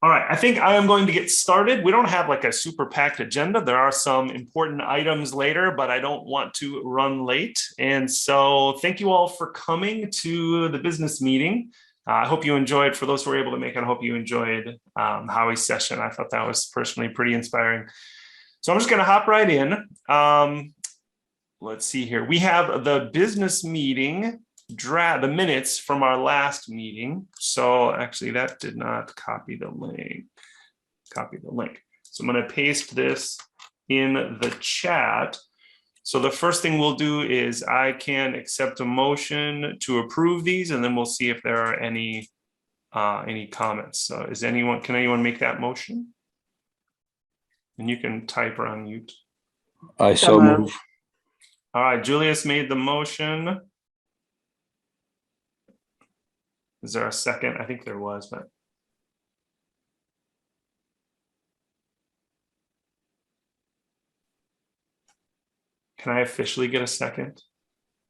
All right, I think I am going to get started. We don't have like a super packed agenda. There are some important items later, but I don't want to run late. And so thank you all for coming to the business meeting. I hope you enjoyed, for those who were able to make it, I hope you enjoyed Howie's session. I thought that was personally pretty inspiring. So I'm just going to hop right in. Let's see here. We have the business meeting the minutes from our last meeting. So actually that did not copy the link. So I'm going to paste this in the chat. So the first thing we'll do is I can accept a motion to approve these, and then we'll see if there are any comments. So can anyone make that motion? And you can type or unmute. I so move. All right, Julius made the motion. Is there a second? I think there was, but. Can I officially get a second?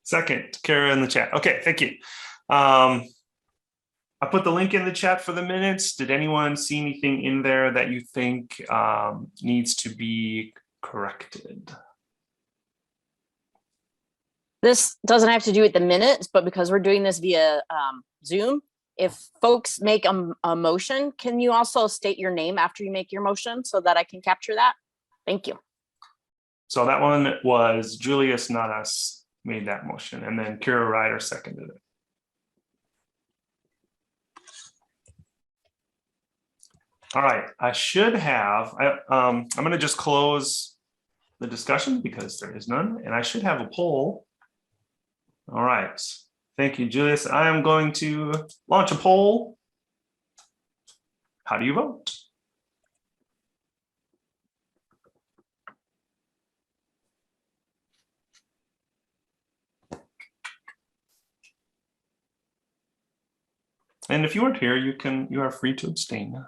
Second, Kara in the chat. Okay, thank you. I put the link in the chat for the minutes. Did anyone see anything in there that you think needs to be corrected? This doesn't have to do with the minutes, but because we're doing this via Zoom, if folks make a motion, can you also state your name after you make your motion so that I can capture that? Thank you. So that one was Julius, not us, made that motion, and then Kira Ryder seconded it. All right, I should have, I'm going to just close the discussion because there is none, and I should have a poll. All right, thank you, Julius. I am going to launch a poll. How do you vote? And if you weren't here, you are free to abstain.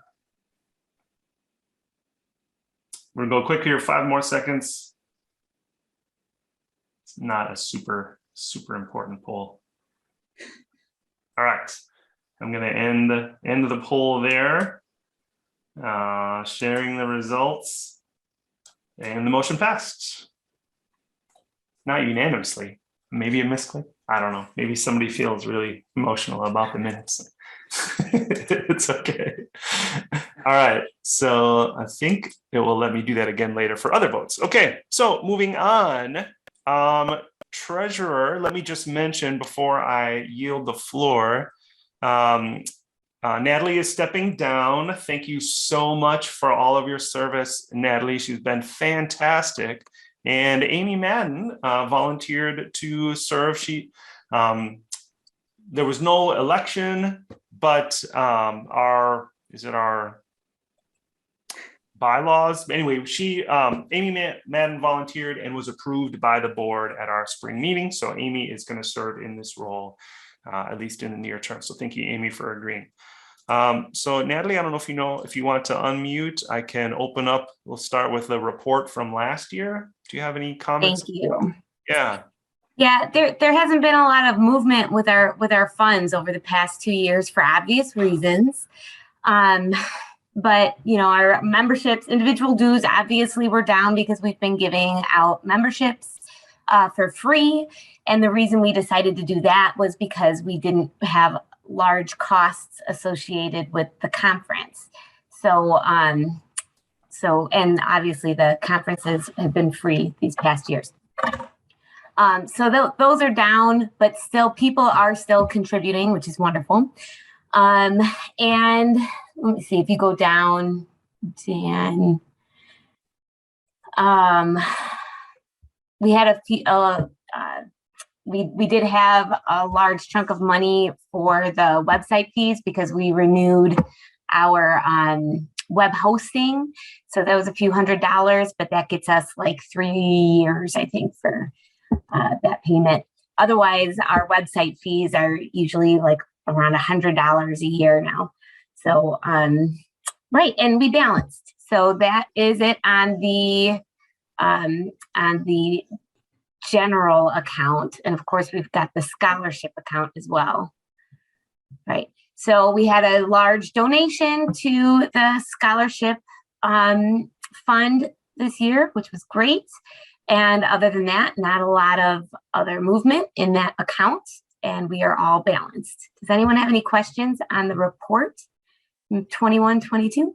We're gonna go quick here, 5 more seconds. It's not a super important poll. All right, I'm gonna end the poll there. Sharing the results, and the motion passed. Not unanimously, maybe a misclick. I don't know. Maybe somebody feels really emotional about the minutes. It's okay. All right. So I think it will let me do that again later for other votes. Okay. So moving on. Treasurer, let me just mention before I yield the floor. Natalie is stepping down. Thank you so much for all of your service, Natalie. She's been fantastic. And Amy Madden volunteered to serve. There was no election, but our bylaws. Anyway, Amy Madden volunteered and was approved by the board at our spring meeting. So Amy is going to serve in this role, at least in the near term. So thank you, Amy, for agreeing. So Natalie, I don't know if you want to unmute. I can open up. We'll start with the report from last year. Do you have any comments? Thank you. Yeah. Yeah, there hasn't been a lot of movement with our funds over the past 2 years for obvious reasons. But you know, our memberships, individual dues, obviously were down because we've been giving out memberships for free. And the reason we decided to do that was because we didn't have large costs associated with the conference. So, and obviously the conferences have been free these past years. So those are down, but still people are still contributing, which is wonderful. And let me see, if you go down, Dan, we had a few, we did have a large chunk of money for the website fees because we renewed our web hosting. So that was a few $100s, but that gets us like 3 years, I think, for that payment. Otherwise, our website fees are usually like around $100 a year now. So, right, and we balanced. So that is it on the general account. And of course, we've got the scholarship account as well. Right. So we had a large donation to the scholarship fund this year, which was great. And other than that, not a lot of other movement in that account, and we are all balanced. Does anyone have any questions on the report from 21-22?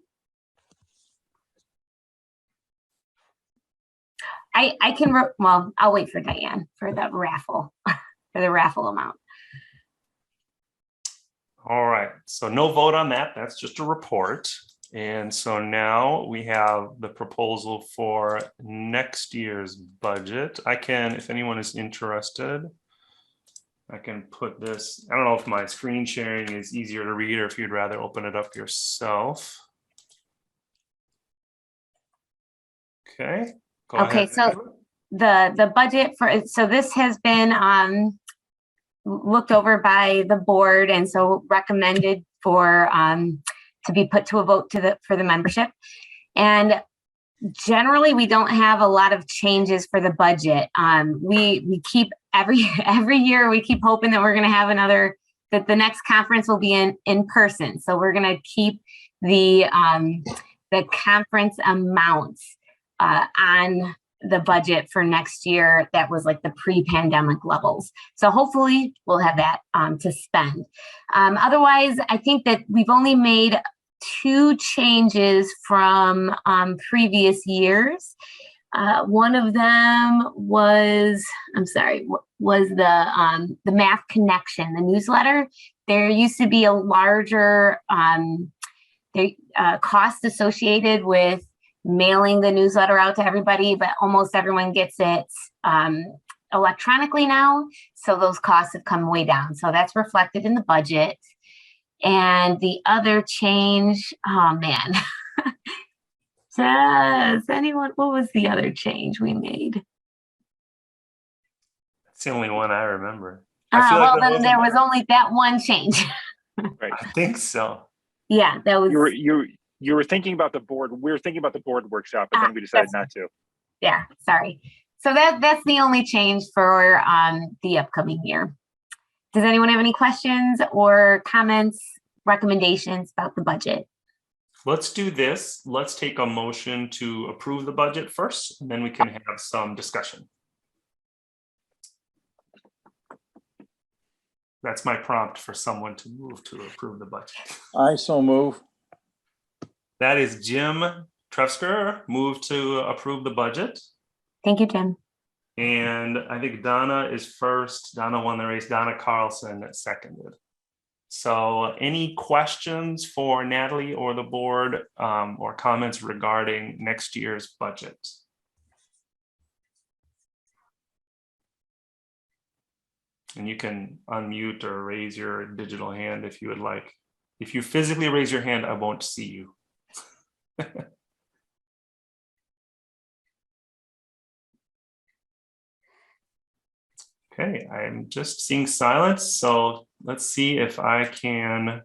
I can, well, I'll wait for Diane for the raffle, for the raffle amount. All right, so no vote on that. That's just a report. And so now we have the proposal for next year's budget. I can, if anyone is interested, I can put this, I don't know if my screen sharing is easier to read or if you'd rather open it up yourself. Okay. Go Okay, ahead. so the budget for, so this has been looked over by the board and so recommended for to be put to a vote for the membership. And generally we don't have a lot of changes for the budget. We keep every year we keep hoping that we're going to have that the next conference will be in person. So we're going to keep the conference amounts on the budget for next year that was like the pre-pandemic levels. So hopefully we'll have that to spend. Otherwise, I think that we've only made 2 changes from previous years. One of them was, was the Math Connection, the newsletter. There used to be a larger cost associated with mailing the newsletter out to everybody, but almost everyone gets it electronically now. So those costs have come way down. So that's reflected in the budget. And the other change, oh man. Does anyone, what was the other change we made? That's the only one I remember. Well, then there was only that one change. Right. I think so. Yeah, that was. You were thinking about the board. We were thinking about the board workshop, but then we decided not to. Yeah, sorry. So that's the only change for the upcoming year. Does anyone have any questions or comments, recommendations about the budget? Let's do this. Let's take a motion to approve the budget first, and then we can have some discussion. That's my prompt for someone to move to approve the budget. I so move. That is Jim Trefsker, move to approve the budget. Thank you, Jim. And I think Donna is first. Donna won the race. Donna Carlson seconded. So any questions for Natalie or the board or comments regarding next year's budget? And you can unmute or raise your digital hand if you would like. If you physically raise your hand, I won't see you. Okay, I'm just seeing silence. So let's see if I can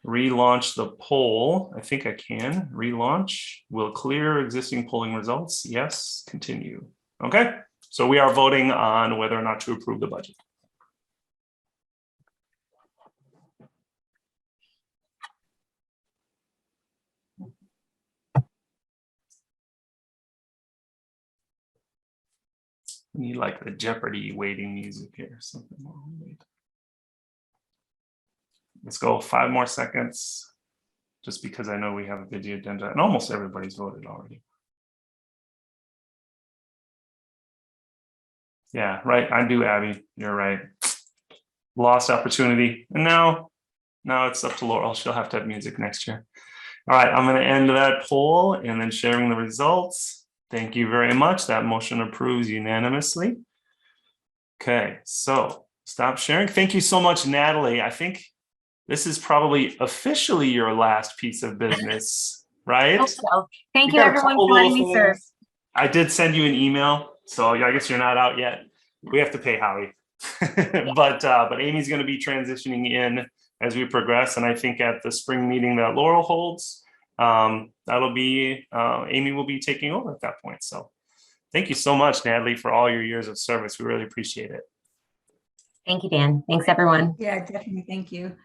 relaunch the poll. I think I can relaunch. Will clear existing polling results? Yes, continue. Okay, so we are voting on whether or not to approve the budget. We need like the Jeopardy waiting music here. Something more. Let's go 5 more seconds, just because I know we have a busy agenda and almost everybody's voted already. Yeah, right. I do, Abby. You're right. Lost opportunity. And now it's up to Laurel. She'll have to have music next year. All right, I'm going to end that poll and then sharing the results. Thank you very much. That motion approves unanimously. Okay, so stop sharing. Thank you so much, Natalie. I think this is probably officially your last piece of business, right? Hope so. Thank you everyone for letting me serve. I did send you an email, so I guess you're not out yet. We have to pay Howie. But Amy's going to be transitioning in as we progress, and I think at the spring meeting that Laurel holds, that'll be Amy will be taking over at that point. So thank you so much, Natalie, for all your years of service. We really appreciate it. Thank you, Dan. Thanks, everyone. Yeah, definitely. Thank you.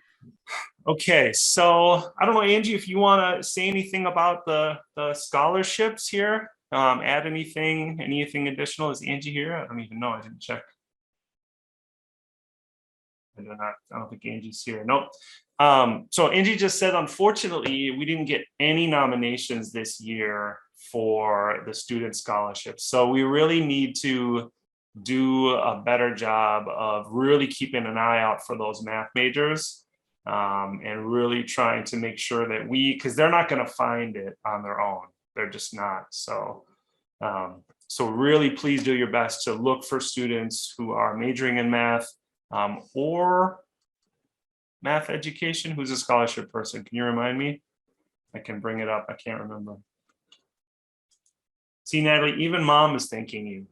Okay, so I don't know, Angie, if you want to say anything about the scholarships here, add anything additional. Is Angie here? I don't even know. I didn't check. I don't think Angie's here. Nope. So Angie just said, unfortunately, we didn't get any nominations this year for the student scholarships. So we really need to do a better job of really keeping an eye out for those math majors, and really trying to make sure that because they're not going to find it on their own. They're just not. So really, please do your best to look for students who are majoring in math, or math education. Who's a scholarship person? Can you remind me? I can bring it up. I can't remember. See, Natalie, even mom is thanking you.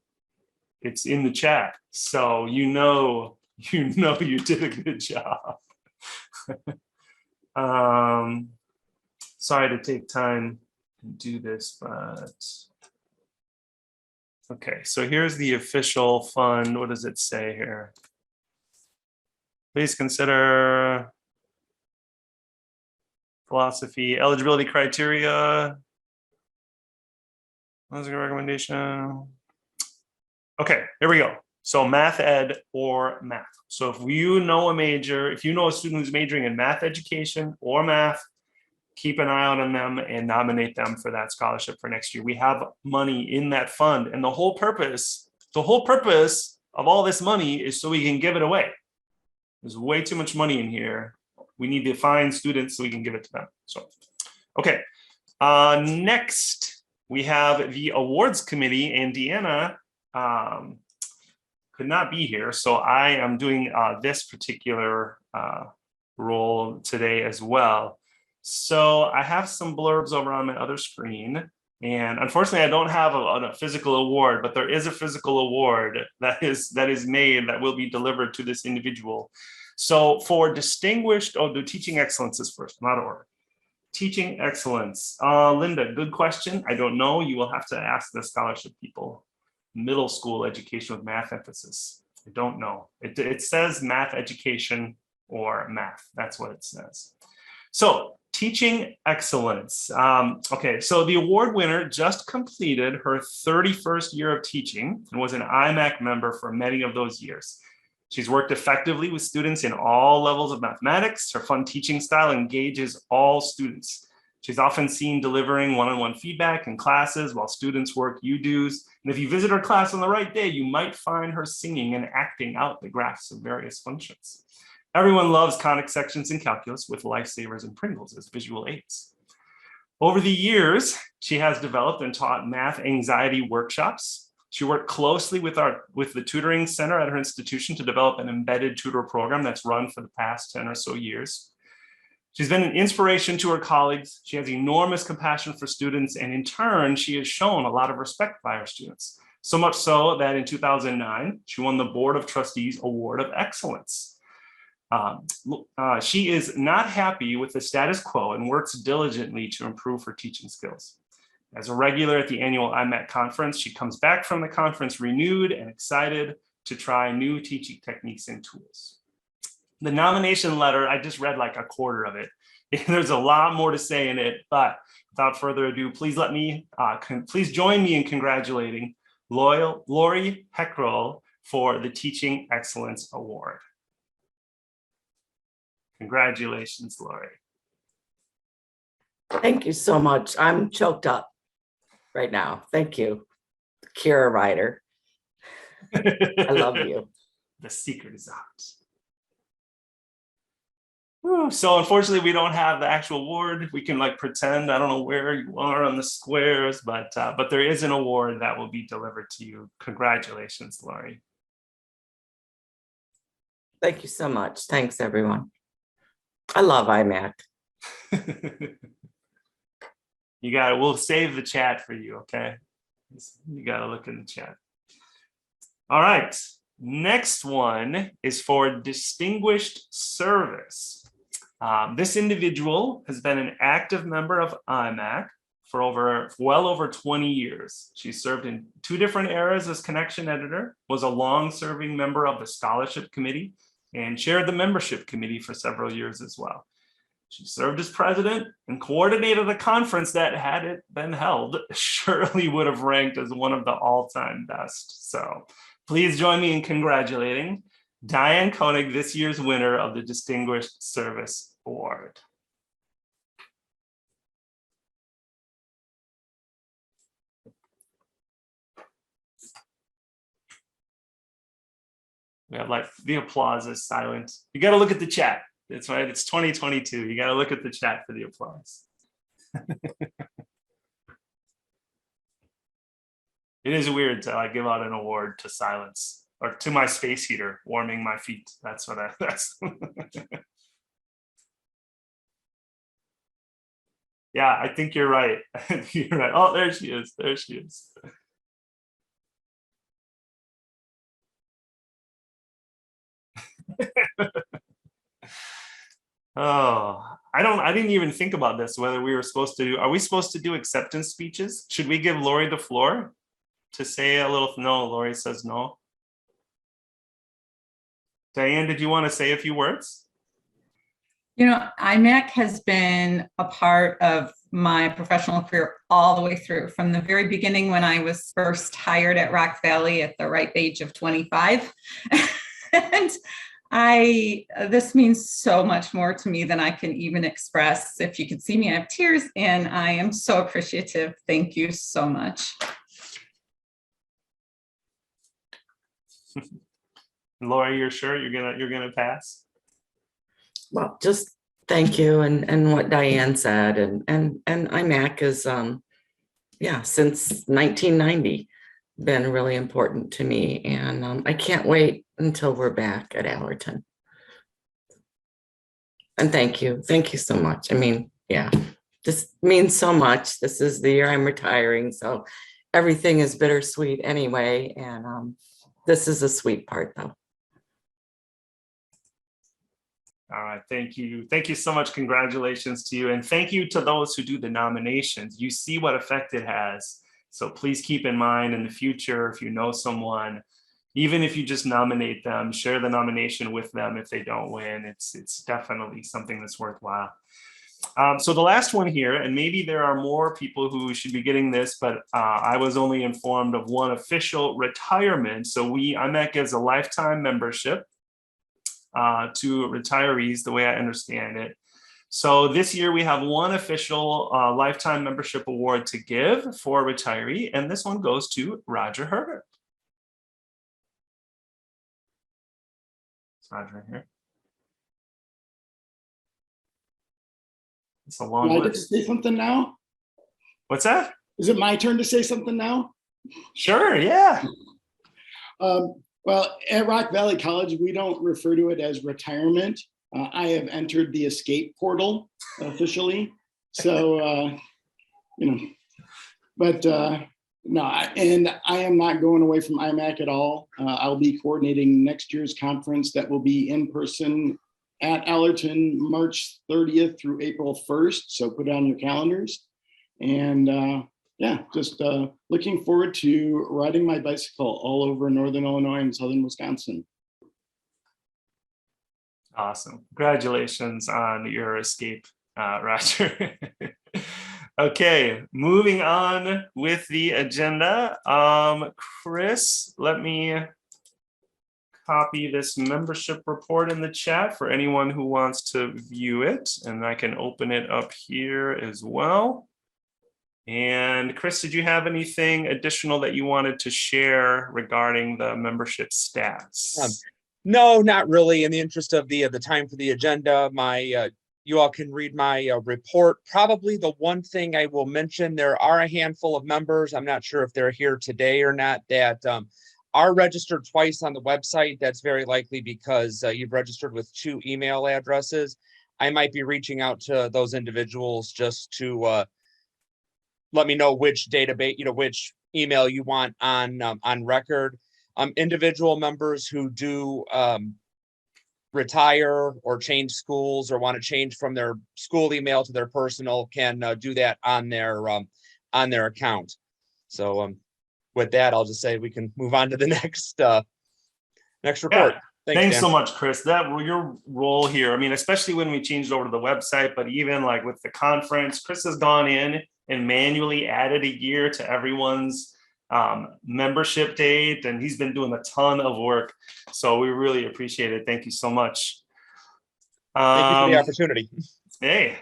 It's in the chat. So you know you did a good job. Sorry to take time to do this, but okay, so here's the official fund. What does it say here? Please consider philosophy, eligibility criteria. That's a good recommendation. Okay, here we go. So math ed or math. So if you know a major, if you know a student who's majoring in math education or math, keep an eye out on them and nominate them for that scholarship for next year. We have money in that fund, and the whole purpose of all this money is so we can give it away. There's way too much money in here. We need to find students so we can give it to them. So, okay. Next, we have the awards committee, and Deanna could not be here. So I am doing this particular role today as well. So I have some blurbs over on my other screen. And unfortunately, I don't have a physical award, but there is a physical award that is made that will be delivered to this individual. So for distinguished, do teaching excellence is first, not order. Teaching excellence. Linda, good question. I don't know. You will have to ask the scholarship people. Middle school education with math emphasis. I don't know. It says math education or math. That's what it says. So teaching excellence. Okay, so the award winner just completed her 31st year of teaching and was an IMACC member for many of those years. She's worked effectively with students in all levels of mathematics. Her fun teaching style engages all students. She's often seen delivering one-on-one feedback in classes while students work UDOs. And if you visit her class on the right day, you might find her singing and acting out the graphs of various functions. Everyone loves conic sections in calculus with lifesavers and Pringles as visual aids. Over the years, she has developed and taught math anxiety workshops. She worked closely with the tutoring center at her institution to develop an embedded tutor program that's run for the past 10 or so years. She's been an inspiration to her colleagues. She has enormous compassion for students, and in turn, she has shown a lot of respect by her students. So much so that in 2009, she won the Board of Trustees Award of Excellence. She is not happy with the status quo and works diligently to improve her teaching skills. As a regular at the annual IMACC conference, she comes back from the conference renewed and excited to try new teaching techniques and tools. The nomination letter, I just read like a quarter of it. There's a lot more to say in it, but without further ado, please join me in congratulating Lori Heckrell for the Teaching Excellence Award. Congratulations, Lori. Thank you so much. I'm choked up right now. Thank you, Kira Ryder. I love you. The secret is out. Whew. So unfortunately, we don't have the actual award. We can like pretend. I don't know where you are on the squares, but there is an award that will be delivered to you. Congratulations, Lori. Thank you so much. Thanks, everyone. I love IMACC. You got it. We'll save the chat for you, okay? You got to look in the chat. All right. Next one is for distinguished service. This individual has been an active member of IMACC for well over 20 years. She served in 2 different eras as connection editor, was a long-serving member of the scholarship committee, and chaired the membership committee for several years as well. She served as president and coordinated a conference that, had it been held, surely would have ranked as one of the all-time best. So please join me in congratulating Diane Koenig, this year's winner of the Distinguished Service Award. We have like the applause is silent. You got to look at the chat. That's right. It's 2022. You got to look at the chat for the applause. It is weird to like give out an award to silence or to my space heater warming my feet. That's what that's. Yeah, I think you're right. You're right. Oh, there she is. There she is. Oh, I didn't even think about this, whether we were supposed to do, are we supposed to do acceptance speeches? Should we give Lori the floor to say a little? No, Lori says no. Diane, did you want to say a few words? You know, IMACC has been a part of my professional career all the way through, from the very beginning when I was first hired at Rock Valley at the ripe age of 25. And this means so much more to me than I can even express. If you could see me, I have tears, and I am so appreciative. Thank you so much. Lori, you're sure you're gonna pass? Well, just thank you, and what Diane said, and IMACC is yeah, since 1990 been really important to me, and I can't wait until we're back at Allerton. And thank you so much. I mean, yeah, this means so much. This is the year I'm retiring, so everything is bittersweet anyway, and this is a sweet part though. All right, thank you. Thank you so much. Congratulations to you. And thank you to those who do the nominations. You see what effect it has. So please keep in mind in the future, if you know someone, even if you just nominate them, share the nomination with them if they don't win. It's definitely something that's worthwhile. So the last one here, and maybe there are more people who should be getting this, but I was only informed of one official retirement. So IMACC gives a lifetime membership to retirees, the way I understand it. So this year we have one official lifetime membership award to give for a retiree, and this one goes to Roger Herbert. It's Roger here. It's a long I list. get to say something now? What's that? Is it my turn to say something now? Sure, yeah. Well, at Rock Valley College, we don't refer to it as retirement. I have entered the escape portal officially. So, you know, but no, and I am not going away from IMACC at all. I'll be coordinating next year's conference that will be in person at Allerton, March 30th through April 1st. So put it on your calendars. And yeah, just looking forward to riding my bicycle all over Northern Illinois and Southern Wisconsin. Awesome. Congratulations on your escape, Roger. Okay, moving on with the agenda. Chris, let me copy this membership report in the chat for anyone who wants to view it, and I can open it up here as well. And Chris, did you have anything additional that you wanted to share regarding the membership stats? No, not really. In the interest of the time for the agenda, you all can read my report. Probably the one thing I will mention, there are a handful of members, I'm not sure if they're here today or not, that are registered twice on the website. That's very likely because you've registered with 2 email addresses. I might be reaching out to those individuals just to let me know which database, which email you want on record. Individual members who do retire or change schools or want to change from their school email to their personal can do that on their account. So with that, I'll just say we can move on to the next report. Yeah. Thanks Dan. so much, Chris. Your role here, I mean, especially when we changed over to the website, but even like with the conference, Chris has gone in and manually added a year to everyone's membership date, and he's been doing a ton of work. So we really appreciate it. Thank you so much. Thank you for the opportunity. Hey,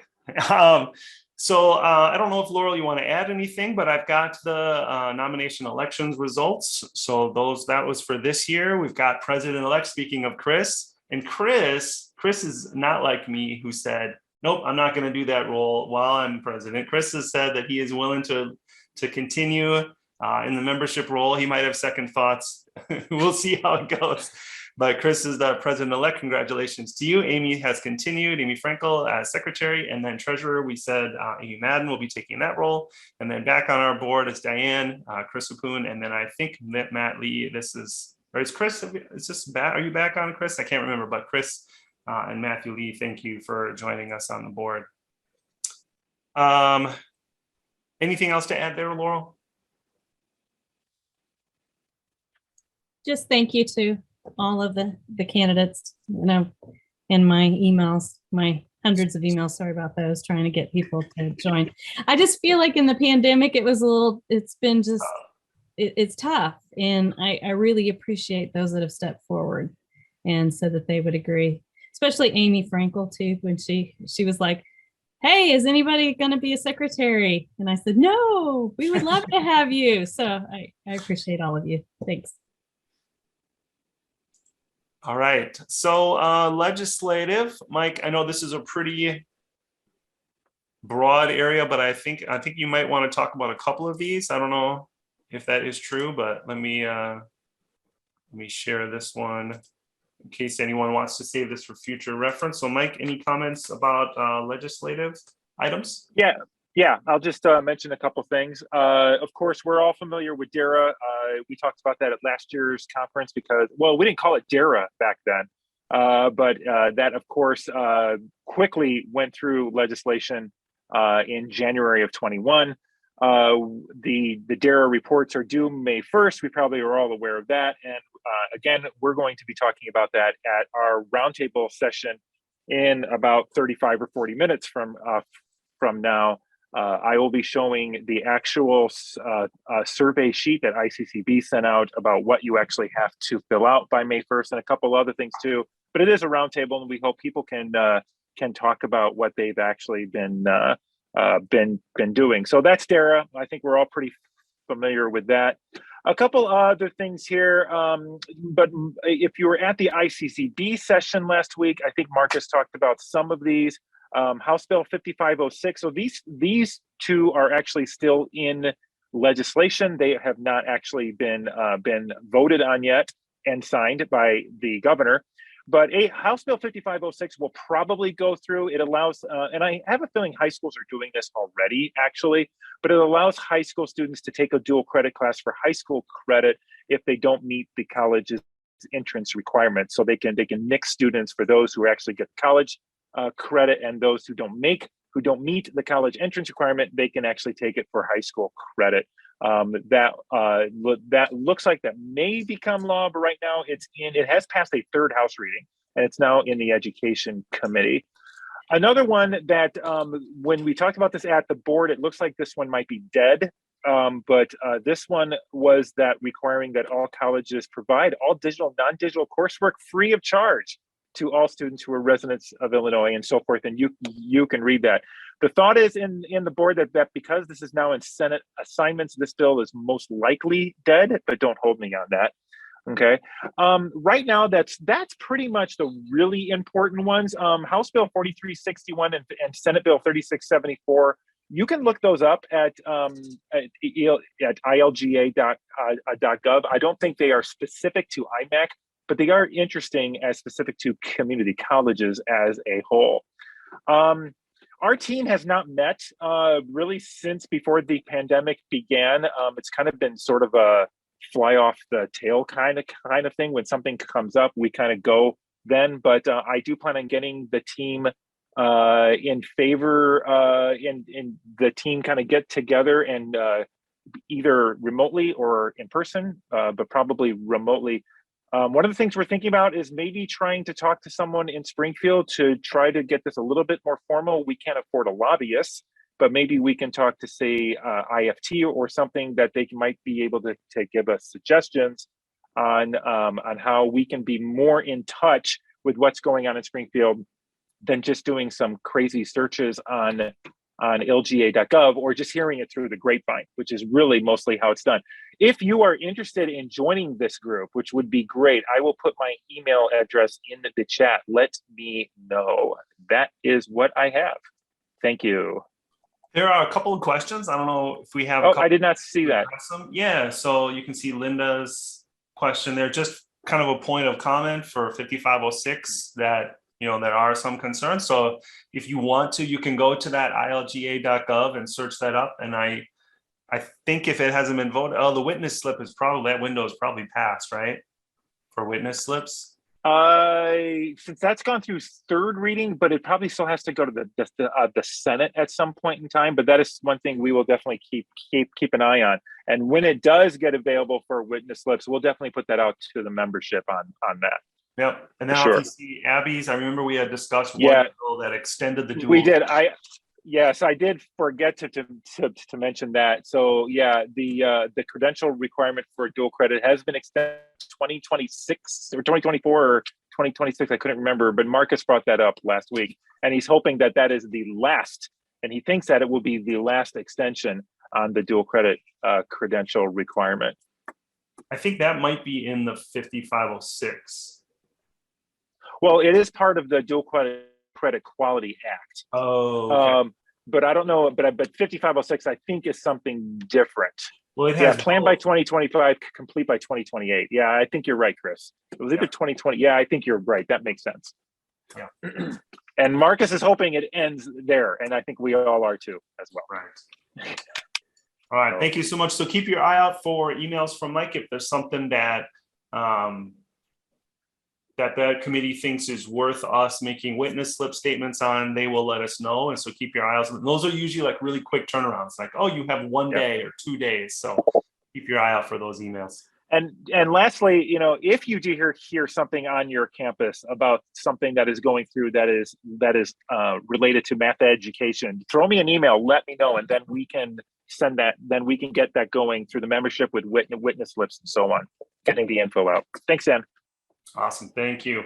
so I don't know if Laurel, you want to add anything, but I've got the nomination elections results. So that was for this year. We've got president-elect, speaking of Chris, and Chris is not like me, who said, nope, I'm not going to do that role while I'm president. Chris has said that he is willing to continue in the membership role. He might have second thoughts. We'll see how it goes. But Chris is the president-elect. Congratulations to you. Amy has continued. Amy Frankel as secretary, and then treasurer. We said Amy Madden will be taking that role. And then back on our board is Diane, Chris Wapoon, and then I think Matt Lee. Or is Chris? Is this back? Are you back on, Chris? I can't remember. But Chris and Matthew Lee, thank you for joining us on the board. Anything else to add there, Laurel? Just thank you to all of the candidates, in my emails, my hundreds of emails, sorry about those, trying to get people to join. I just feel like in the pandemic, it's tough. And I really appreciate those that have stepped forward and said that they would agree, especially Amy Frankel too, when she was like, hey, is anybody going to be a secretary? And I said, no, we would love to have you. So I appreciate all of you. Thanks. All right, so legislative, Mike, I know this is a pretty broad area, but I think you might want to talk about a couple of these. I don't know if that is true, but let me share this one in case anyone wants to save this for future reference. So Mike, any comments about legislative items? Yeah, I'll just mention a couple things. Of course, we're all familiar with DARA. We talked about that at last year's conference because, well, we didn't call it DARA back then, but that, of course, quickly went through legislation in January of 21. The DARA reports are due May 1st. We probably are all aware of that. And again, we're going to be talking about that at our roundtable session in about 35 or 40 minutes from now. I will be showing the actual survey sheet that ICCB sent out about what you actually have to fill out by May 1st and a couple other things too. But it is a roundtable, and we hope people can talk about what they've actually been doing. So that's DARA. I think we're all pretty familiar with that. A couple other things here, but if you were at the ICCB session last week, I think Marcus talked about some of these. House Bill 5506. So these two are actually still in legislation. They have not actually been voted on yet and signed by the governor. But House Bill 5506 will probably go through. It allows, and I have a feeling high schools are doing this already, actually, but it allows high school students to take a dual credit class for high school credit if they don't meet the college's entrance requirements. So they can mix students for those who actually get college credit, and those who don't meet the college entrance requirement, they can actually take it for high school credit. That looks like that may become law, but right now it has passed a third House reading, and it's now in the Education Committee. Another one that when we talked about this at the board, it looks like this one might be dead. But this one was that requiring that all colleges provide all digital, non-digital coursework free of charge to all students who are residents of Illinois and so forth. And you can read that. The thought is in the board that because this is now in Senate assignments, this bill is most likely dead, but don't hold me on that. Okay. Right now, that's pretty much the really important ones. House Bill 4361 and Senate Bill 3674. You can look those up at ilga.gov. I don't think they are specific to IMACC, but they are interesting as specific to community colleges as a whole. Our team has not met really since before the pandemic began. It's kind of been sort of a fly off the tail kind of thing. When something comes up, we kind of go then. But I do plan on getting the team in favor, in the team kind of get together and either remotely or in person, but probably remotely, One of the things we're thinking about is maybe trying to talk to someone in Springfield to try to get this a little bit more formal. We can't afford a lobbyist, but maybe we can talk to, say, IFT or something that they might be able to give us suggestions on how we can be more in touch with what's going on in Springfield than just doing some crazy searches on lga.gov or just hearing it through the grapevine, which is really mostly how it's done. If you are interested in joining this group, which would be great, I will put my email address in the chat. Let me know. That is what I have. Thank you. There are a couple of questions. I don't know if we have. Oh, I did not see that. Yeah, so you can see Linda's question there. Just kind of a point of comment for 5506 that, you know, there are some concerns. So if you want to, you can go to that ilga.gov and search that up. And I think if it hasn't been voted, oh, the witness slip is probably, that window is probably passed, right? For witness slips. Since that's gone through third reading, but it probably still has to go to the Senate at some point in time. But that is one thing we will definitely keep an eye on. And when it does get available for witness slips, we'll definitely put that out to the membership on that. Yep. And then obviously Abby's, I remember we had discussed one bill that extended the dual. We did. Yes, I did forget to mention that. So yeah, the credential requirement for dual credit has been extended to 2026 or 2024 or 2026. I couldn't remember, but Marcus brought that up last week, and he's hoping that that is the last, and he thinks that it will be the last extension on the dual credit credential requirement. I think that might be in the 5506. Well, it is part of the Dual Credit Quality Act. Oh, okay. But I don't know, but 5506 I think is something different. Well, it has planned by 2025, complete by 2028. Yeah, I think you're right, Chris. It was either 2020. Yeah, I think you're right. That makes sense. Yeah. And Marcus is hoping it ends there, and I think we all are too, as well. Right. All right. Thank you so much. So keep your eye out for emails from Mike if there's something that that committee thinks is worth us making witness slip statements on. They will let us know. And so keep your eye out. Those are usually like really quick turnarounds, like, oh, you have 1 day or 2 days. So keep your eye out for those emails. And lastly, you know, if you do hear something on your campus about something that is going through that is related to math education, throw me an email, let me know, and then we can send that, then we can get that going through the membership with witness slips and so on, getting the info out. Thanks, Ann. Awesome. Thank you.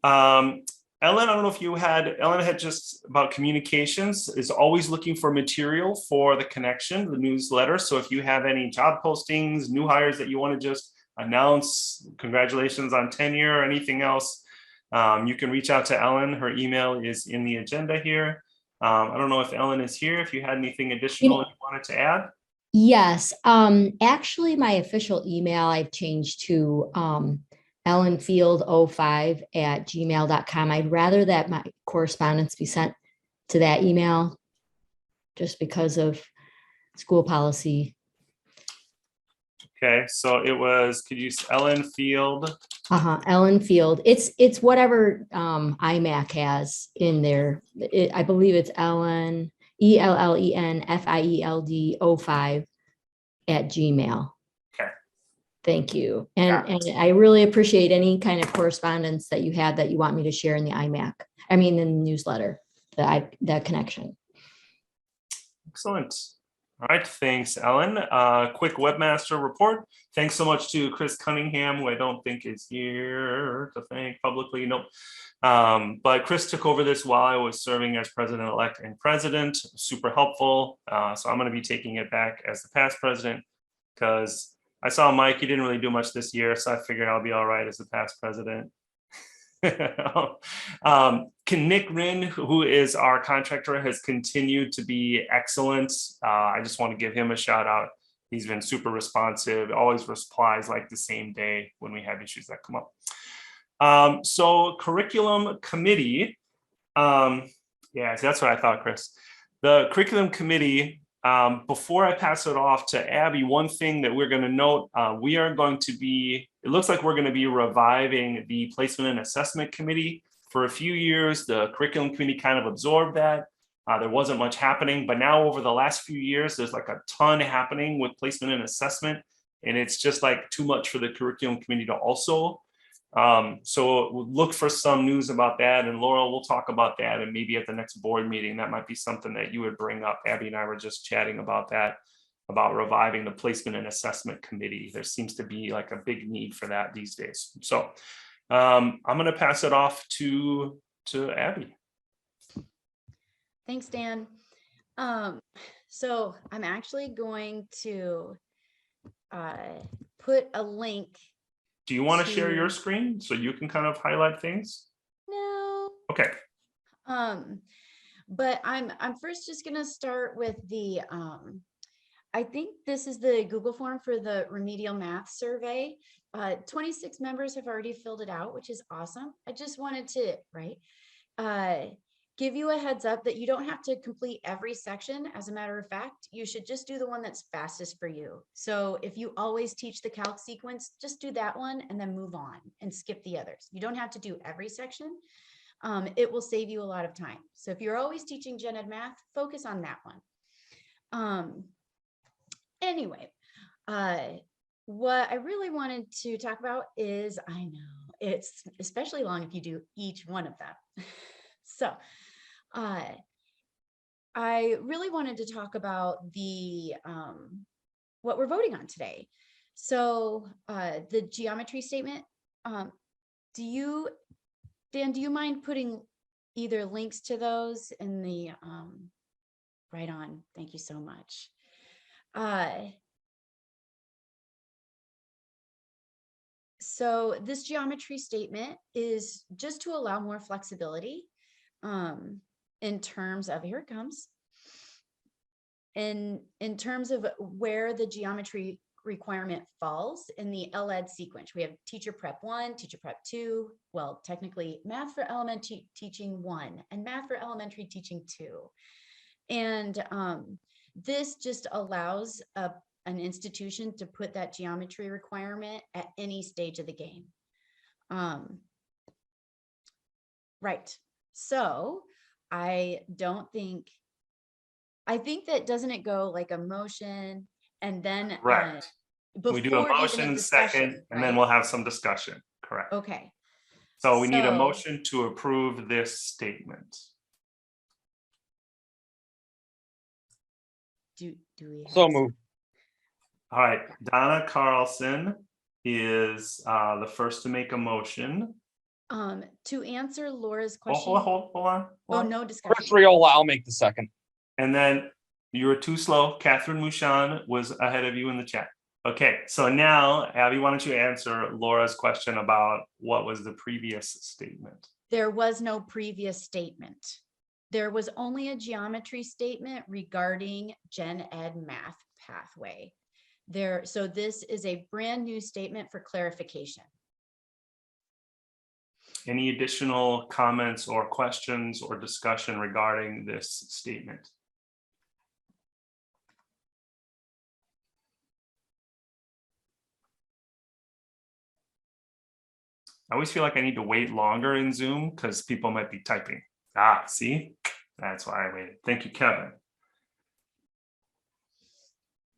Ellen, I don't know if Ellen had just about communications, is always looking for material for the connection, the newsletter. So if you have any job postings, new hires that you want to just announce, congratulations on tenure or anything else, you can reach out to Ellen. Her email is in the agenda here. I don't know if Ellen is here, if you had anything additional you wanted to add. Yes. Actually, my official email I've changed to ellenfield05@gmail.com. I'd rather that my correspondence be sent to that email just because of school policy. Okay, so it was, could you use Ellen Field? Ellen Field. It's whatever IMACC has in there. I believe it's Ellen, ELLENFIELD05@gmail. Thank you. And I really appreciate any kind of correspondence that you have that you want me to share in the IMACC. I mean, in the newsletter, the connection. Excellent. All right. Thanks, Ellen. Quick webmaster report. Thanks so much to Chris Cunningham, who I don't think is here to thank publicly. Nope. But Chris took over this while I was serving as president-elect and president. Super helpful. So I'm going to be taking it back as the past president because I saw Mike, he didn't really do much this year, so I figured I'll be all right as the past president. Nick Rinn, who is our contractor, has continued to be excellent. I just want to give him a shout out. He's been super responsive, always replies like the same day when we have issues that come up. So curriculum committee. Yeah, so that's what I thought, Chris. The curriculum committee, before I pass it off to Abby, one thing that we're going to note, we are going to be, it looks like we're going to be reviving the placement and assessment committee. For a few years, the curriculum committee kind of absorbed that. There wasn't much happening, but now over the last few years, there's like a ton happening with placement and assessment. And it's just like too much for the curriculum committee to also So we'll look for some news about that, and Laura, we'll talk about that, and maybe at the next board meeting, that might be something that you would bring up. Abby and I were just chatting about that, about reviving the placement and assessment committee. There seems to be like a big need for that these days. So I'm going to pass it off to Abby. Thanks, Dan. So I'm actually going to put a link. Do you want to share your screen so you can kind of highlight things? No. Okay. But I'm first just going to start with the I think this is the Google form for the remedial math survey. 26 members have already filled it out, which is awesome. I just wanted to give you a heads up that you don't have to complete every section. As a matter of fact, you should just do the one that's fastest for you. So if you always teach the calc sequence, just do that one and then move on and skip the others. You don't have to do every section. It will save you a lot of time. So if you're always teaching gen ed math, focus on that one. Anyway, what I really wanted to talk about is, I know it's especially long if you do each one of them. So I really wanted to talk about the what we're voting on today. So the geometry statement, Dan, do you mind putting either links to those in the right on? Thank you so much. So this geometry statement is just to allow more flexibility in terms of, here it comes, in terms of where the geometry requirement falls in the LED sequence. We have teacher prep 1, teacher prep 2, well, technically math for elementary teaching 1 and math for elementary teaching 2. And this just allows an institution to put that geometry requirement at any stage of the game. Right. So I think that doesn't it go like a motion and then Correct. We do a motion and second, and then we'll have some discussion. Correct. Okay. So we need a motion to approve this statement. Do we have So moved. All right, Donna Carlson is the first to make a motion. To answer Laura's question. Hold on. Oh, no discussion. Chris Riola, I'll make the second. And then you were too slow. Catherine Mouchon was ahead of you in the chat. Okay, so now, Abby, why don't you answer Laura's question about what was the previous statement? There was no previous statement. There was only a geometry statement regarding gen ed math pathway. So this is a brand new statement for clarification. Any additional comments or questions or discussion regarding this statement? I always feel like I need to wait longer in Zoom because people might be typing. See, that's why I waited. Thank you, Kevin.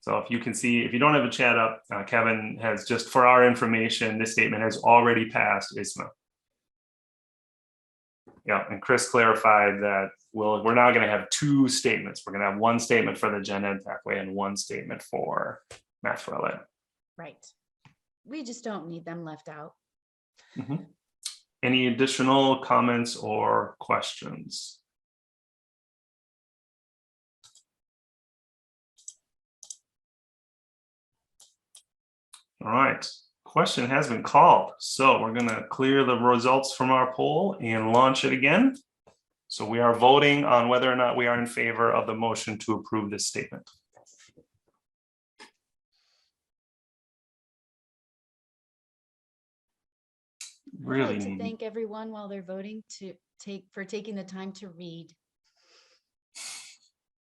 So if you can see, if you don't have a chat up, Kevin has just, for our information, this statement has already passed ISMA. Yeah, and Chris clarified that we're now going to have two statements. We're going to have one statement for the gen ed pathway and one statement for math for LA. Right. We just don't need them left out. Mm-hmm. Any additional comments or questions? All right, question has been called. So we're going to clear the results from our poll and launch it again. So we are voting on whether or not we are in favor of the motion to approve this statement. Really I'd like to thank everyone while they're voting for taking the time to read.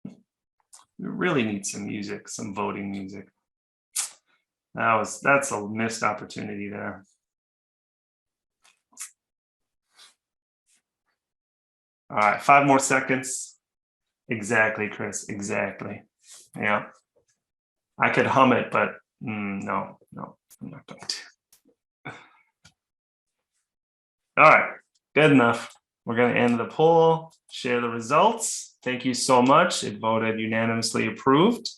We really need some music, some voting music. That's a missed opportunity there. All right, 5 more seconds. Exactly, Chris, exactly. Yeah. I could hum it, but no, I'm not going to. All right, good enough. We're going to end the poll, share the results. Thank you so much. It voted unanimously approved.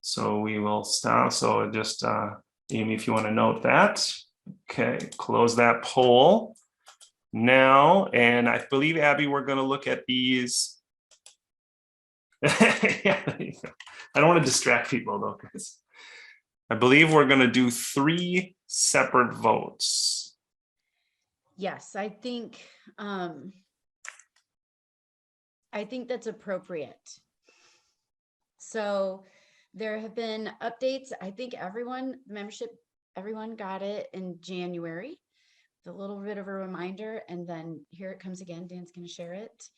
So we will stop. So just, Amy, if you want to note that. Okay, close that poll now. And I believe, Abby, we're going to look at these. Yeah, I don't want to distract people though, because I believe we're going to do 3 separate votes. Yes, I think that's appropriate. So there have been updates. I think everyone got it in January. A little bit of a reminder, and then here it comes again. Dan's going to share it.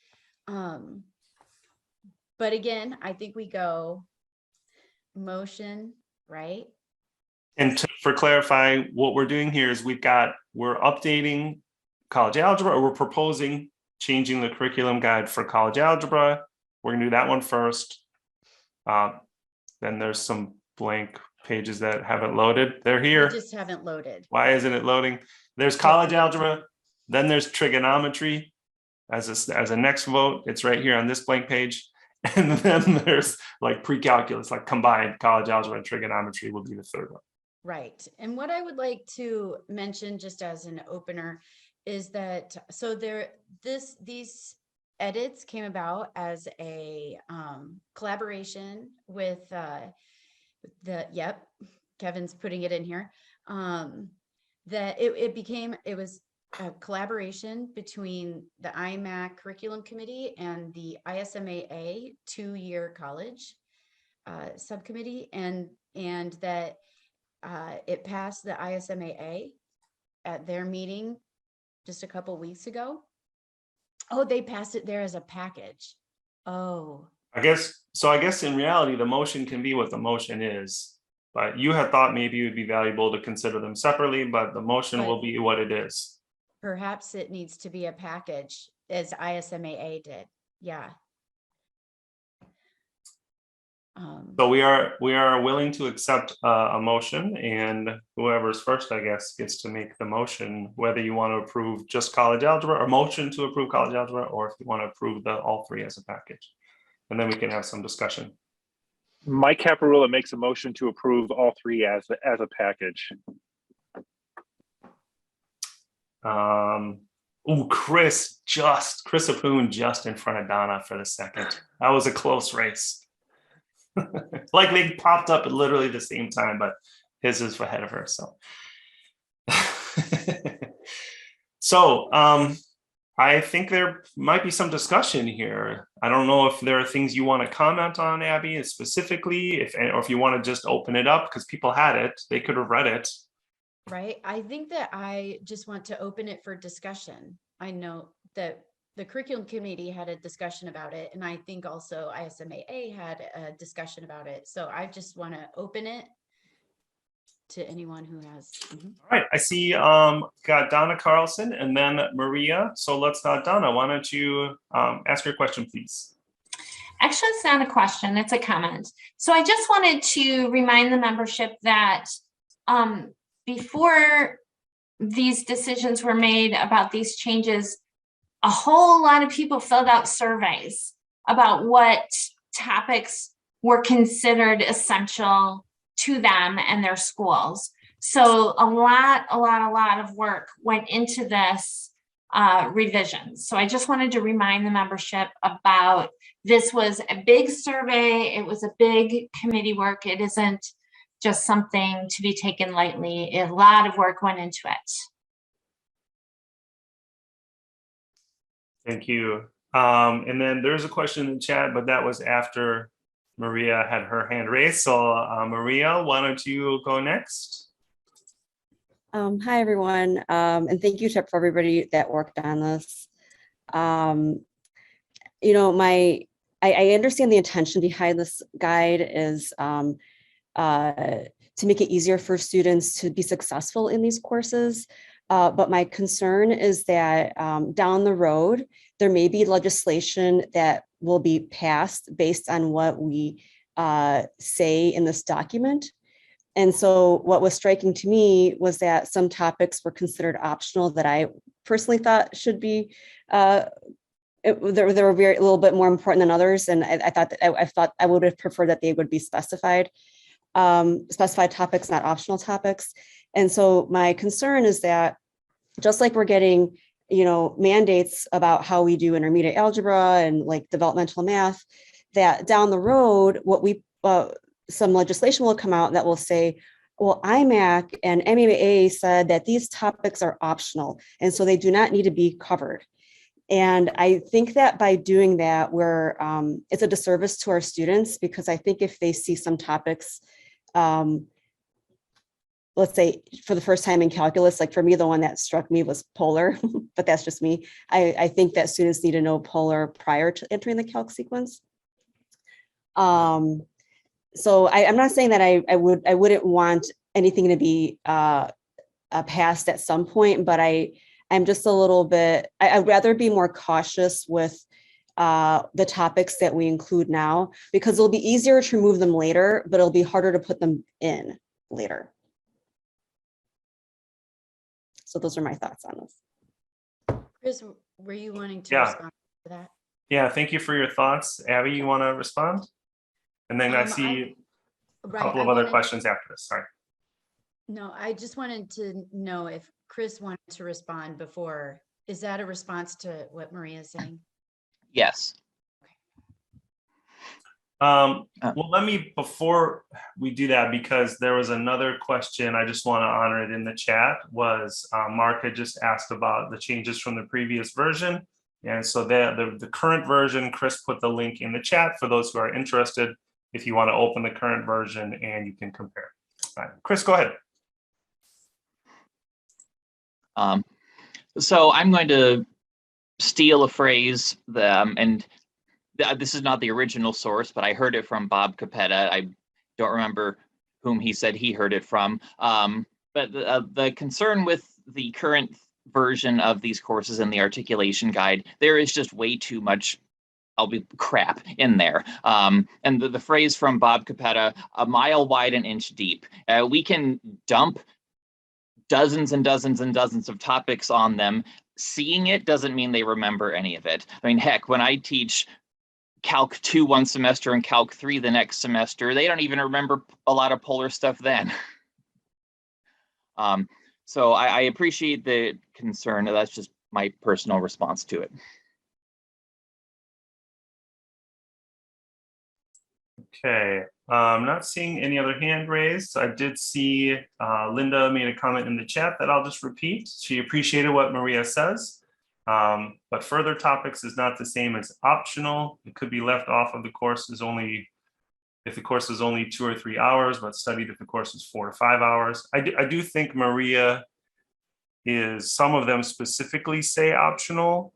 But again, I think we go motion, right? And for clarify, what we're doing here is we're updating college algebra, or we're proposing changing the curriculum guide for college algebra. We're gonna do that one first. Then there's some blank pages that haven't loaded. They're here. They just haven't loaded. Why isn't it loading? There's college algebra, then there's trigonometry as a next vote. It's right here on this blank page. And then there's like pre-calculus, like combined college algebra and trigonometry will be the third one. Right. And what I would like to mention just as an opener is that, so these edits came about as a collaboration with Kevin's putting it in here, that it was a collaboration between the IMACC curriculum committee and the ISMAA 2-year college subcommittee, and that it passed the ISMAA at their meeting just a couple weeks ago. Oh, they passed it there as a package. Oh, I guess in reality, the motion can be what the motion is, but you had thought maybe it would be valuable to consider them separately, but the motion will be what it is. perhaps it needs to be a package as ISMAA did. Yeah. So we are willing to accept a motion, and whoever's first, I guess, gets to make the motion, whether you want to approve just college algebra, or motion to approve college algebra, or if you want to approve all 3 as a package. And then we can have some discussion. Mike Caparula makes a motion to approve all 3 as a package. Chris Apoon just in front of Donna for the second. That was a close race. Like they popped up at literally the same time, but his is ahead of her. So, I think there might be some discussion here. I don't know if there are things you want to comment on, Abby, specifically, or if you want to just open it up because people had it, they could have read it. Right. I think that I just want to open it for discussion. I know that the curriculum committee had a discussion about it, and I think also ISMAA had a discussion about it. So I just want to open it to anyone who has. All right, I see got Donna Carlson and then Maria. So let's Donna, why don't you ask your question, please? Actually, it's not a question, it's a comment. So I just wanted to remind the membership that before these decisions were made about these changes, a whole lot of people filled out surveys about what topics were considered essential to them and their schools. So a lot of work went into this revision. So I just wanted to remind the membership about this was a big survey. It was a big committee work. It isn't just something to be taken lightly. A lot of work went into it. Thank you. And then there's a question in the chat, but that was after Maria had her hand raised. So Maria, why don't you go next? Hi, everyone. And thank you to for everybody that worked on this. You know, I understand the intention behind this guide is to make it easier for students to be successful in these courses. But my concern is that down the road, there may be legislation that will be passed based on what we say in this document. And so what was striking to me was that some topics were considered optional that I personally thought should be, they were very a little bit more important than others, and I thought I would have preferred that they would be specified topics, not optional topics. And so my concern is that just like we're getting, mandates about how we do intermediate algebra and like developmental math, that down the road, some legislation will come out that will say, well, IMACC and MEA said that these topics are optional, and so they do not need to be covered. And I think that by doing that, it's a disservice to our students, because I think if they see some topics, let's say for the first time in calculus, like for me, the one that struck me was polar, but that's just me. I think that students need to know polar prior to entering the calc sequence. So I'm not saying that I wouldn't want anything to be passed at some point, but I'm just a little bit, I'd rather be more cautious with the topics that we include now, because it'll be easier to remove them later, but it'll be harder to put them in later. So those are my thoughts on this. Chris, were you wanting to Yeah. respond to that? Yeah, thank you for your thoughts. Abby, you want to respond? And then I see a couple of other questions after this. Sorry. No, I just wanted to know if Chris wanted to respond before. Is that a response to what Maria is saying? Yes. Well, before we do that, because there was another question, I just want to honor it in the chat, was Mark had just asked about the changes from the previous version. And so the current version, Chris put the link in the chat for those who are interested, if you want to open the current version and you can compare. All right, Chris, go ahead. So I'm going to steal a phrase, and this is not the original source, but I heard it from Bob Capetta. I don't remember whom he said he heard it from. But the concern with the current version of these courses in the articulation guide, there is just way too much crap in there. And the phrase from Bob Capetta, a mile wide, an inch deep. We can dump dozens and dozens and dozens of topics on them. Seeing it doesn't mean they remember any of it. I mean, heck, when I teach Calc 2 one semester and Calc 3 the next semester, they don't even remember a lot of polar stuff then. So I appreciate the concern. That's just my personal response to it. Okay, I'm not seeing any other hand raised. I did see Linda made a comment in the chat that I'll just repeat. She appreciated what Maria says, but further topics is not the same as optional. It could be left off of the course if the course is only 2 or 3 hours, but studied if the course is 4 to 5 hours. I do think Maria some of them specifically say optional.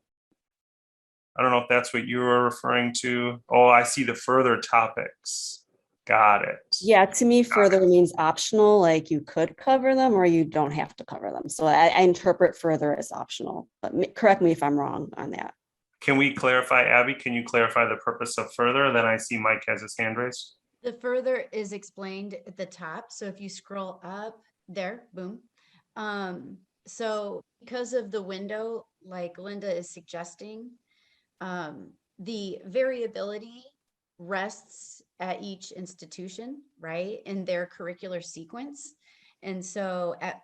I don't know if that's what you were referring to. Oh, I see the further topics. Got it. Yeah, to me, further means optional, like you could cover them or you don't have to cover them. So I interpret further as optional, but correct me if I'm wrong on that. Can we clarify, Abby? Can you clarify the purpose of further? Then I see Mike has his hand raised. The further is explained at the top. So if you scroll up there, boom. So because of the window, like Linda is suggesting, the variability rests at each institution, right, in their curricular sequence. And so at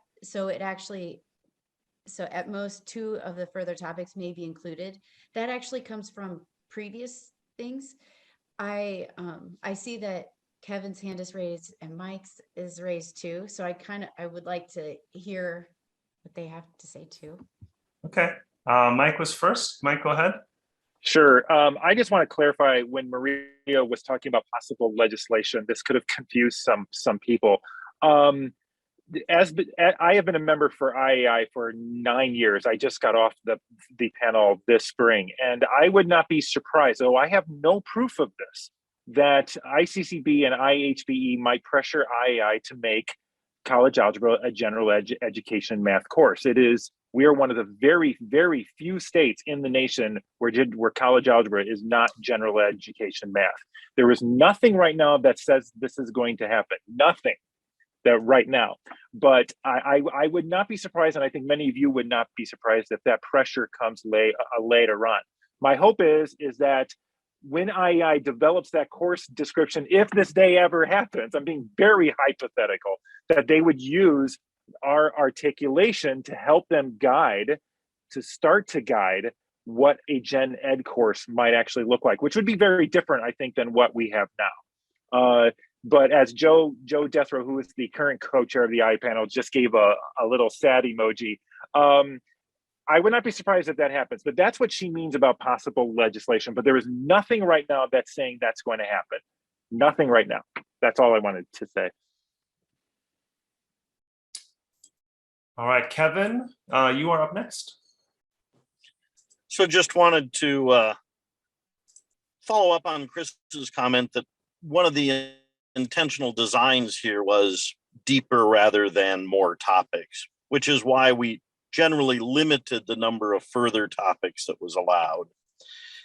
most 2 of the further topics may be included. That actually comes from previous things. I see that Kevin's hand is raised and Mike's is raised too. So I would like to hear what they have to say too. Okay, Mike was first. Mike, go ahead. Sure. I just want to clarify, when Maria was talking about possible legislation, this could have confused some people. I have been a member for IAI for 9 years. I just got off the panel this spring, and I would not be surprised, though I have no proof of this, that ICCB and IHBE might pressure IAI to make college algebra a general education math course. We are one of the very, very few states in the nation where college algebra is not general education math. There is nothing right now that says this is going to happen. Nothing. that right now. But I would not be surprised, and I think many of you would not be surprised if that pressure comes later on. My hope is that when IEI develops that course description, if this day ever happens, I'm being very hypothetical, that they would use our articulation to help them start to guide what a gen ed course might actually look like, which would be very different, I think, than what we have now. But as Joe Deathrow, who is the current co-chair of the IE panel, just gave a little sad emoji, I would not be surprised if that happens. But that's what she means about possible legislation. But there is nothing right now that's saying that's going to happen. Nothing right now. That's all I wanted to say. All right, Kevin, you are up next. So just wanted to follow up on Chris's comment that one of the intentional designs here was deeper rather than more topics, which is why we generally limited the number of further topics that was allowed.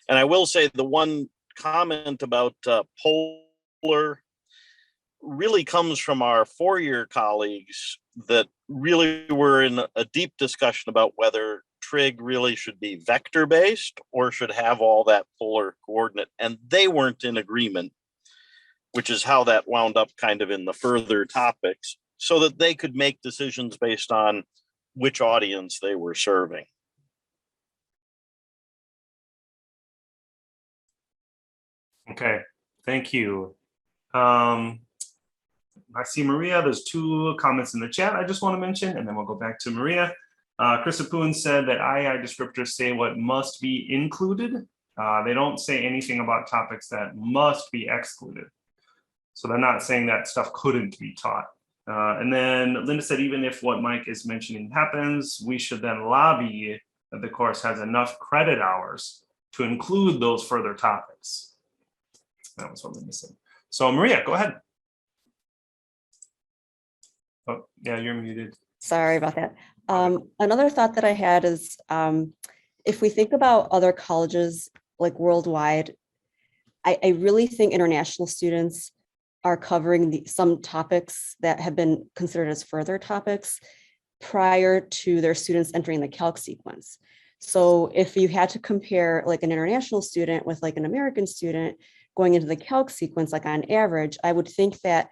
And I will say the one comment about polar really comes from our four-year colleagues that really were in a deep discussion about whether trig really should be vector-based or should have all that polar coordinate, and they weren't in agreement, which is how that wound up kind of in the further topics, so that they could make decisions based on which audience they were serving. Okay, thank you. I see Maria, there's two comments in the chat I just want to mention, and then we'll go back to Maria. Chris Apoon said that IEI descriptors say what must be included. They don't say anything about topics that must be excluded. So they're not saying that stuff couldn't be taught. And then Linda said, even if what Mike is mentioning happens, we should then lobby that the course has enough credit hours to include those further topics. That was what Linda said. So Maria, go ahead. Oh, yeah, you're muted. Sorry about that. Another thought that I had is if we think about other colleges like worldwide, I really think international students are covering some topics that have been considered as further topics prior to their students entering the calc sequence. So if you had to compare like an international student with like an American student going into the calc sequence, like on average, I would think that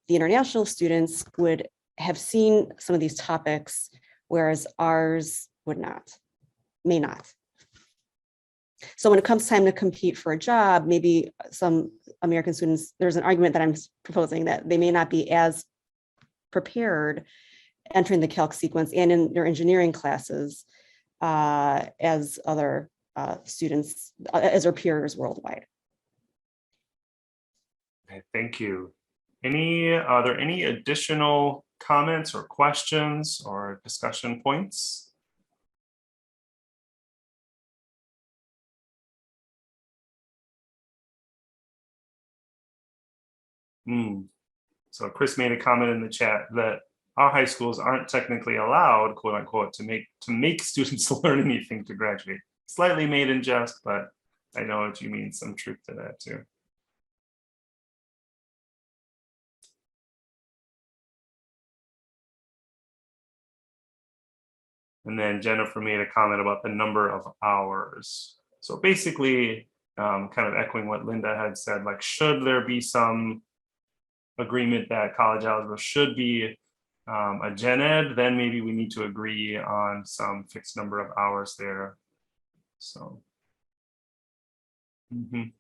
the international students would have seen some of these topics, whereas ours would not, may not. So when it comes time to compete for a job, maybe some American students, there's an argument that I'm proposing that they may not be as prepared entering the calc sequence and in their engineering classes as other students, as their peers worldwide. Okay, thank you. Are there any additional comments or questions or discussion points? So Chris made a comment in the chat that our high schools aren't technically allowed, quote unquote, to make students learn anything to graduate. Slightly made in jest, but I know what you mean, some truth to that too. And then Jennifer made a comment about the number of hours. So basically, kind of echoing what Linda had said, like, should there be some agreement that college algebra should be a gen ed, then maybe we need to agree on some fixed number of hours there. So. I'm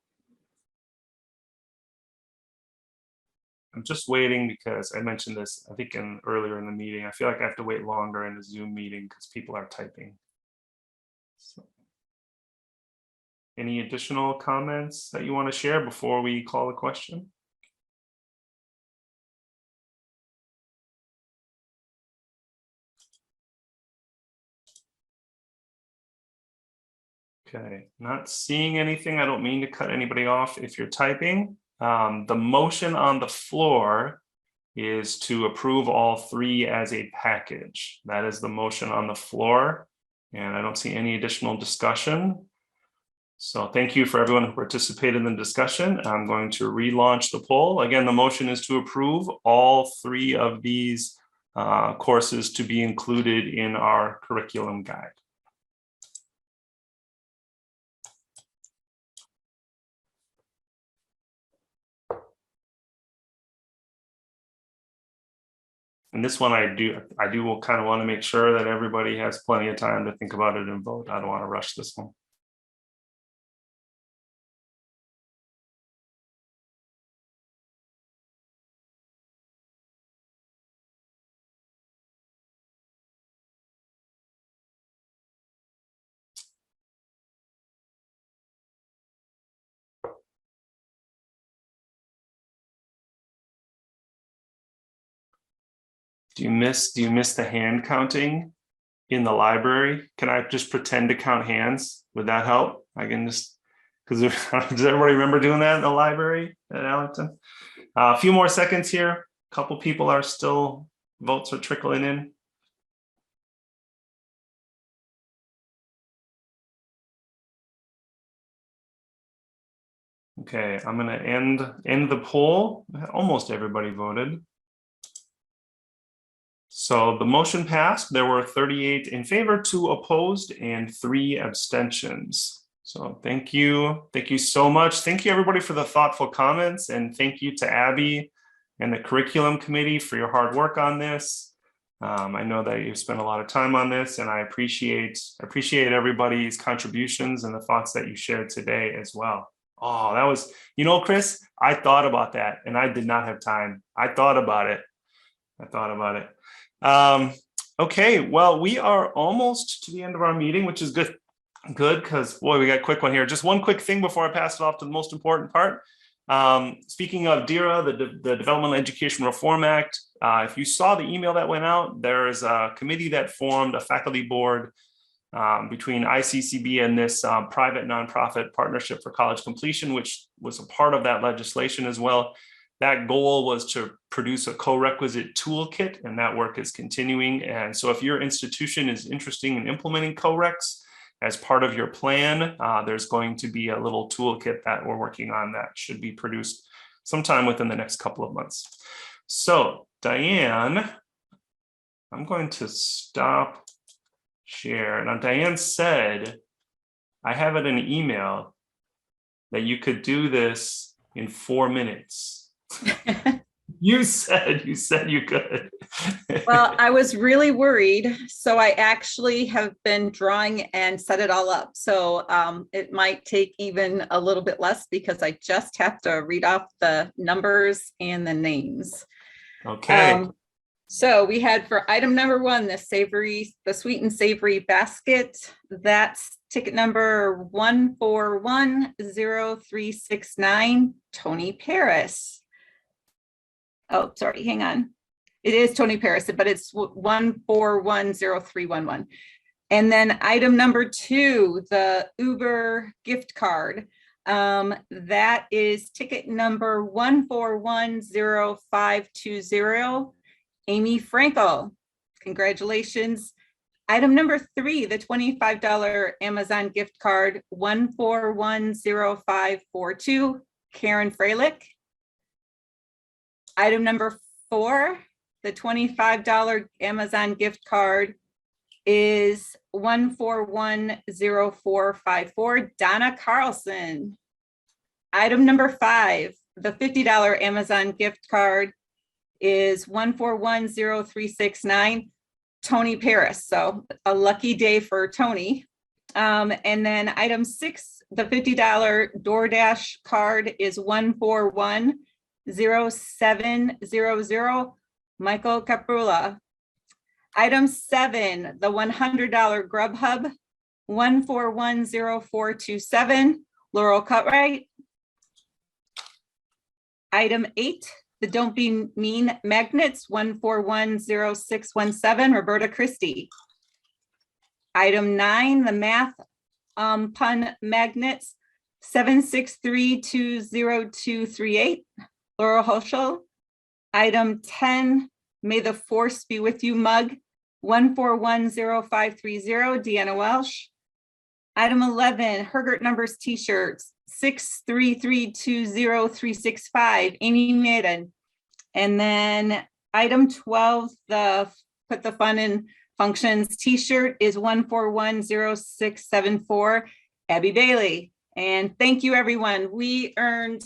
just waiting because I mentioned this, I think earlier in the meeting. I feel like I have to wait longer in the Zoom meeting because people are typing. So. Any additional comments that you want to share before we call the question? Okay, not seeing anything. I don't mean to cut anybody off if you're typing. The motion on the floor is to approve all three as a package. That is the motion on the floor, and I don't see any additional discussion. So thank you for everyone who participated in the discussion. I'm going to relaunch the poll. Again, the motion is to approve all 3 of these courses to be included in our curriculum guide. And this one I do kind of want to make sure that everybody has plenty of time to think about it and vote. I don't want to rush this one. Do you miss the hand counting in the library? Can I just pretend to count hands? Would that help? I can just, because does everybody remember doing that in the library at Allington? A few more seconds here. A couple people are still, votes are trickling in. Okay, I'm gonna end the poll. Almost everybody voted. So the motion passed. There were 38 in favor, 2 opposed, and 3 abstentions. So thank you. Thank you so much. Thank you everybody for the thoughtful comments, and thank you to Abby and the curriculum committee for your hard work on this. I know that you've spent a lot of time on this, and I appreciate everybody's contributions and the thoughts that you shared today as well. Oh, that was, Chris, I thought about that and I did not have time. I thought about it. Okay, well, we are almost to the end of our meeting, which is good because boy, we got a quick one here. Just one quick thing before I pass it off to the most important part. Speaking of DERA, the Developmental Education Reform Act, if you saw the email that went out, there is a committee that formed, a faculty board between ICCB and this private nonprofit Partnership for College Completion, which was a part of that legislation as well. That goal was to produce a co-requisite toolkit, and that work is continuing. And so if your institution is interested in implementing co-recs as part of your plan, there's going to be a little toolkit that we're working on that should be produced sometime within the next couple of months. So Diane, I'm going to stop share. Now Diane said, I have it in an email that you could do this in 4 minutes. You said you could. Well, I was really worried, so I actually have been drawing and set it all up. So it might take even a little bit less because I just have to read off the numbers and the names. Okay. So we had for item number 1, the sweet and savory basket. That's ticket number 1410369, Tony Paris. Oh, sorry, hang on. It is Tony Paris, but it's 1410311. And then item number 2, the Uber gift card. That is ticket number 1410520, Amy Frankel. Congratulations. Item number 3, the $25 Amazon gift card, 1410542, Karen Freilich. Item number 4, the $25 Amazon gift card is 1410454, Donna Carlson. Item number 5, the $50 Amazon gift card is 1410369, Tony Paris. So a lucky day for Tony. And then item 6, the $50 DoorDash card is 1410700, Michael Caprula. Item 7, the $100 Grubhub, 1410427, Laurel Cutright. Item 8, the Don't Be Mean magnets, 1410617, Roberta Christie. Item 9, the math pun magnets, 763-20238, Laurel Hoschel. Item 10, May the Force Be With You mug, 1410530, Deanna Welsh. Item 11, Hergert Numbers T-shirts, 63320-365, Amy Madden. And then item 12, the Put the Fun in Functions T-shirt is 1410674, Abby Bailey. And thank you, everyone. We earned,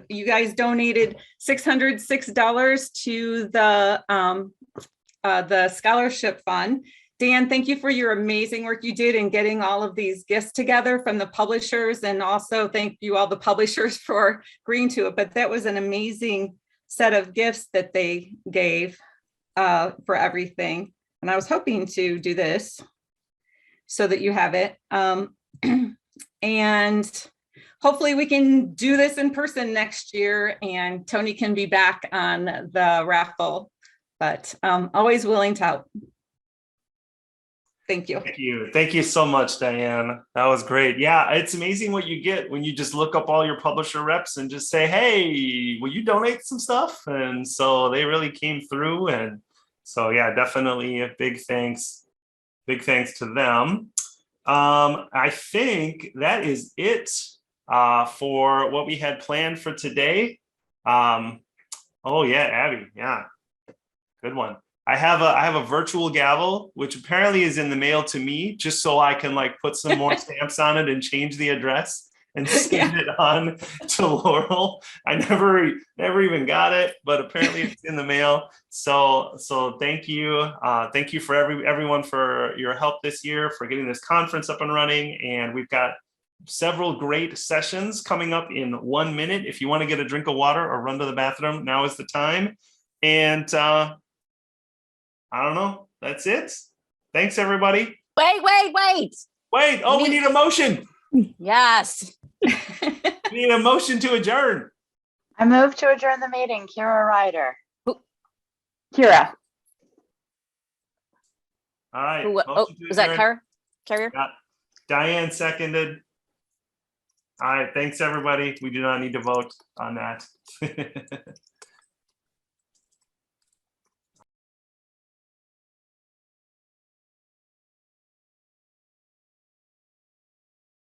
you guys donated $606 to the scholarship fund. Dan, thank you for your amazing work you did in getting all of these gifts together from the publishers, and also thank you all the publishers for agreeing to it. But that was an amazing set of gifts that they gave for everything. And I was hoping to do this so that you have it. And hopefully we can do this in person next year and Tony can be back on the raffle, but always willing to help. Thank you. Thank you. Thank you so much, Diane. That was great. Yeah, it's amazing what you get when you just look up all your publisher reps and just say, hey, will you donate some stuff? And so they really came through. And so, yeah, definitely a big thanks to them. I think that is it for what we had planned for today. Oh yeah, Abby. Yeah, good one. I have a virtual gavel, which apparently is in the mail to me, just so I can like put some more stamps on it and change the address and send it on to Laurel. I never even got it, but apparently it's in the mail. So thank you. Thank you for everyone for your help this year, for getting this conference up and running. And we've got several great sessions coming up in 1 minute. If you want to get a drink of water or run to the bathroom, now is the time. And I don't know. That's it. Thanks, everybody. Wait. Oh, we need a motion. Yes. We need a motion to adjourn. I move to adjourn the meeting. Kira Ryder. Kira. All right. Was that Carrier? Yeah. Diane seconded. All right. Thanks, everybody. We do not need to vote on that.